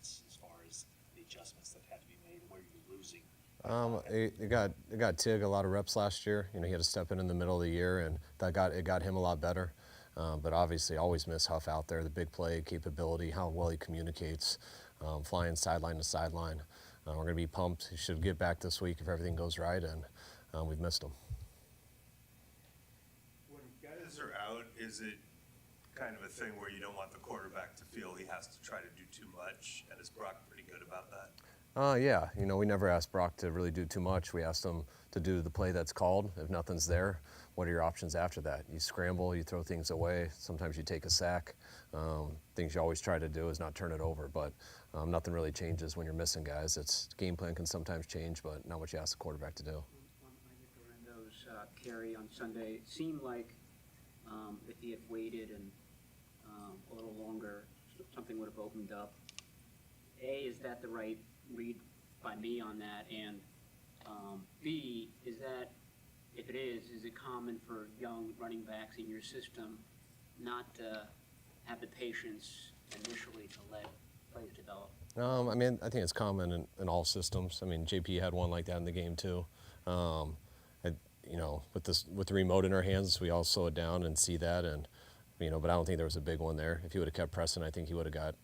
defense as far as the adjustments that had to be made, where you're losing? It got Tig a lot of reps last year. You know, he had to step in the middle of the year, and it got him a lot better. But obviously, always miss Huff out there. The big play capability, how well he communicates, flying sideline to sideline. We're going to be pumped. He should get back this week if everything goes right, and we've missed him. When guys are out, is it kind of a thing where you don't want the quarterback to feel he has to try to do too much? And is Brock pretty good about that? Yeah, you know, we never asked Brock to really do too much. We asked him to do the play that's called. If nothing's there, what are your options after that? You scramble, you throw things away. Sometimes you take a sack. Things you always try to do is not turn it over, but nothing really changes when you're missing guys. Game plan can sometimes change, but not what you ask the quarterback to do. On Dorendo's carry on Sunday, it seemed like if he had waited and a little longer, something would have opened up. Is that the right read by me on that? And B, is that, if it is it common for young running backs in your system not to have the patience initially to let plays develop? I mean, I think it's common in all systems. I mean, JP had one like that in the game too. You know, with the remote in our hands, we all slow it down and see that, and you know, but I don't think there was a big one there. If he would have kept pressing, I think he would have got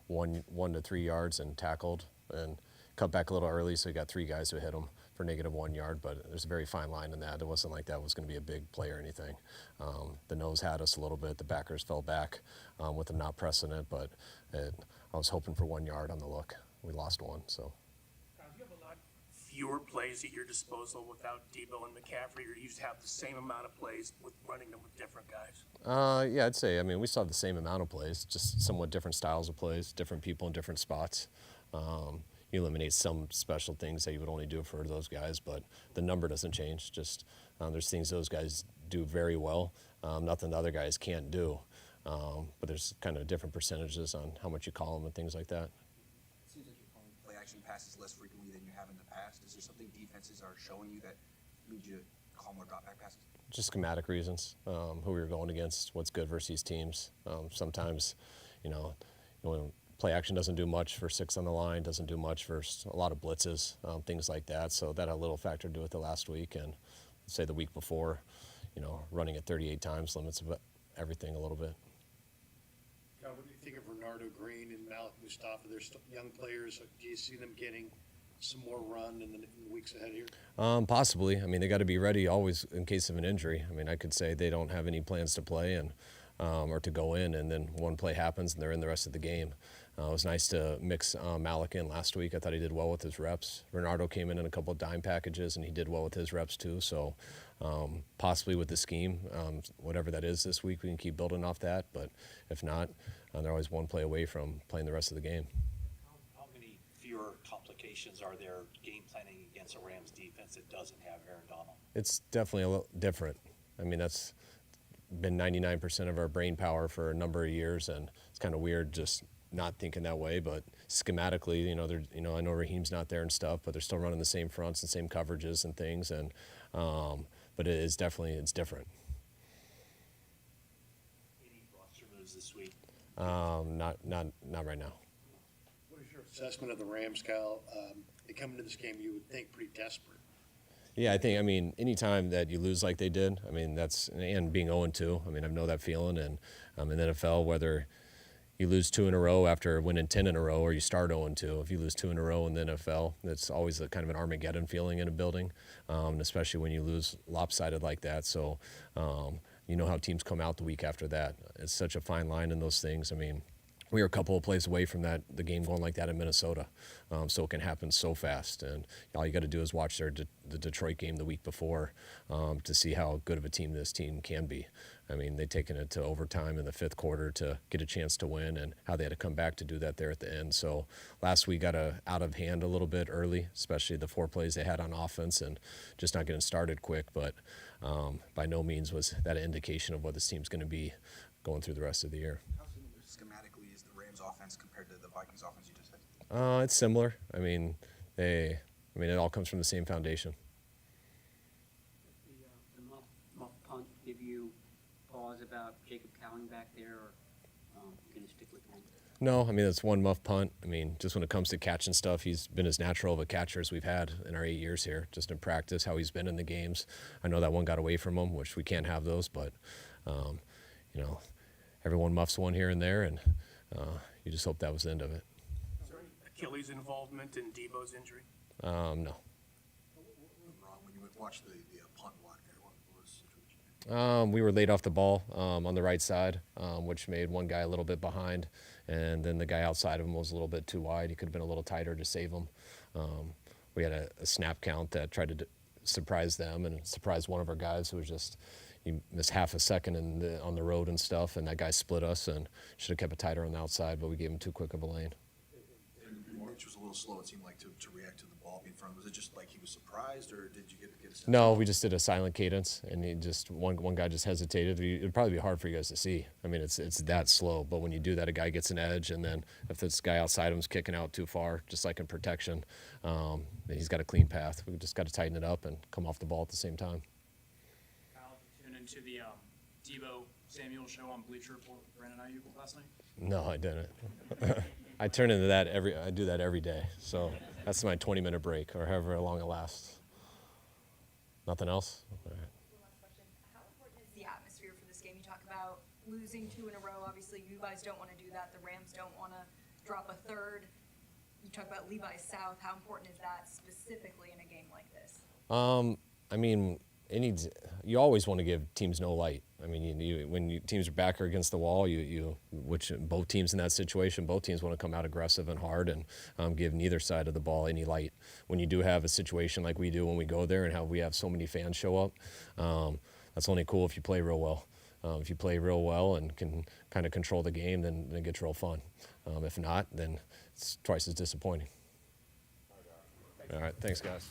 1 to 3 yards and tackled and cut back a little early, so he got 3 guys who hit him for -1 yard. But there's a very fine line in that. It wasn't like that was going to be a big play or anything. The nose had us a little bit. The backers fell back with them not pressing it, but I was hoping for 1 yard on the look. We lost one, so. You have a lot fewer plays at your disposal without Debo and McCaffrey, or you have the same amount of plays with running them with different guys? Yeah, I'd say. I mean, we still have the same amount of plays, just somewhat different styles of plays, different people in different spots. You eliminate some special things that you would only do for those guys, but the number doesn't change. Just there's things those guys do very well, nothing the other guys can't do. But there's kind of different percentages on how much you call them and things like that. It seems like you're calling play action passes less frequently than you have in the past. Is there something defenses are showing you that leads you to call more drop back passes? Just schematic reasons, who we were going against, what's good versus these teams. Sometimes, you know, play action doesn't do much for 6 on the line, doesn't do much for a lot of blitzes, things like that. So that had a little factor to do with the last week, and say the week before, you know, running it 38 times limits everything a little bit. What do you think of Renardo Green and Malik Mustafa? They're still young players. Do you see them getting some more run in the weeks ahead here? Possibly. I mean, they got to be ready always in case of an injury. I mean, I could say they don't have any plans to play and or to go in, and then one play happens and they're in the rest of the game. It was nice to mix Malik in last week. I thought he did well with his reps. Renardo came in a couple of dime packages, and he did well with his reps too. So possibly with the scheme, whatever that is this week, we can keep building off that. But if not, they're always one play away from playing the rest of the game. How many fewer complications are there game planning against a Rams defense that doesn't have Aaron Donald? It's definitely a little different. I mean, that's been 99% of our brain power for a number of years, and it's kind of weird just not thinking that way. But schematically, I know Raheem's not there and stuff, but they're still running the same fronts and same coverages and things. And but it's different. Any roster moves this week? Not right now. What is your assessment of the Rams, Kyle? They come into this game, you would think, pretty desperate. Yeah, I mean, anytime that you lose like they did, I mean, and being 0-2, I mean, I know that feeling. And in the NFL, whether you lose 2 in a row after winning 10 in a row, or you start 0-2, if you lose 2 in a row in the NFL, it's always a kind of an Armageddon feeling in a building, especially when you lose lopsided like that. So, you know how teams come out the week after that. It's such a fine line in those things. I mean, we were a couple of plays away from the game going like that in Minnesota. So it can happen so fast. And all you got to do is watch the Detroit game the week before to see how good of a team this team can be. I mean, they'd taken it to overtime in the 5th quarter to get a chance to win, and how they had to come back to do that there at the end. So last week got out of hand a little bit early, especially the 4 plays they had on offense and just not getting started quick. But by no means was that an indication of what this team's going to be going through the rest of the year. How similar schematically is the Rams offense compared to the Vikings offense you just said? It's similar. I mean, it all comes from the same foundation. The muff punt give you pause about Jacob Cowing back there, or you going to stick with him? No, I mean, it's one muff punt. I mean, just when it comes to catching stuff, he's been as natural of a catcher as we've had in our 8 years here, just in practice, how he's been in the games. I know that one got away from him, which we can't have those, but, you know, everyone muffs one here and there, and you just hope that was the end of it. Is there any Achilles involvement in Debo's injury? No. Wrong when you watch the punt block there. What was the situation? We were laid off the ball on the right side, which made one guy a little bit behind, and then the guy outside of him was a little bit too wide. He could have been a little tighter to save him. We had a snap count that tried to surprise them and surprise one of our guys who was just, he missed half a second on the road and stuff, and that guy split us and should have kept it tighter on the outside, but we gave him too quick of a lane. Mitch was a little slow, it seemed like, to react to the ball being in front. Was it just like he was surprised, or did you get a sense? No, we just did a silent cadence, and he just one guy just hesitated. It'd probably be hard for you guys to see. I mean, it's that slow, but when you do that, a guy gets an edge, and then if this guy outside him is kicking out too far, just like in protection, he's got a clean path. We just got to tighten it up and come off the ball at the same time. Kyle, did you tune into the Debo Samuel show on Bleacher Report with Brandon Ayuk last night? No, I didn't. I turn into that I do that every day. So that's my 20-minute break, or however long it lasts. Nothing else? All right. One last question. How important is the atmosphere for this game? You talk about losing 2 in a row. Obviously, you guys don't want to do that. The Rams don't want to drop a third. You talk about Levi South. How important is that specifically in a game like this? I mean, you always want to give teams no light. I mean, when teams are back or against the wall, which both teams in that situation, both teams want to come out aggressive and hard and give neither side of the ball any light. When you do have a situation like we do when we go there and how we have so many fans show up, that's only cool if you play real well. If you play real well and can kind of control the game, then it gets real fun. If not, then it's twice as disappointing. All right, thanks, guys.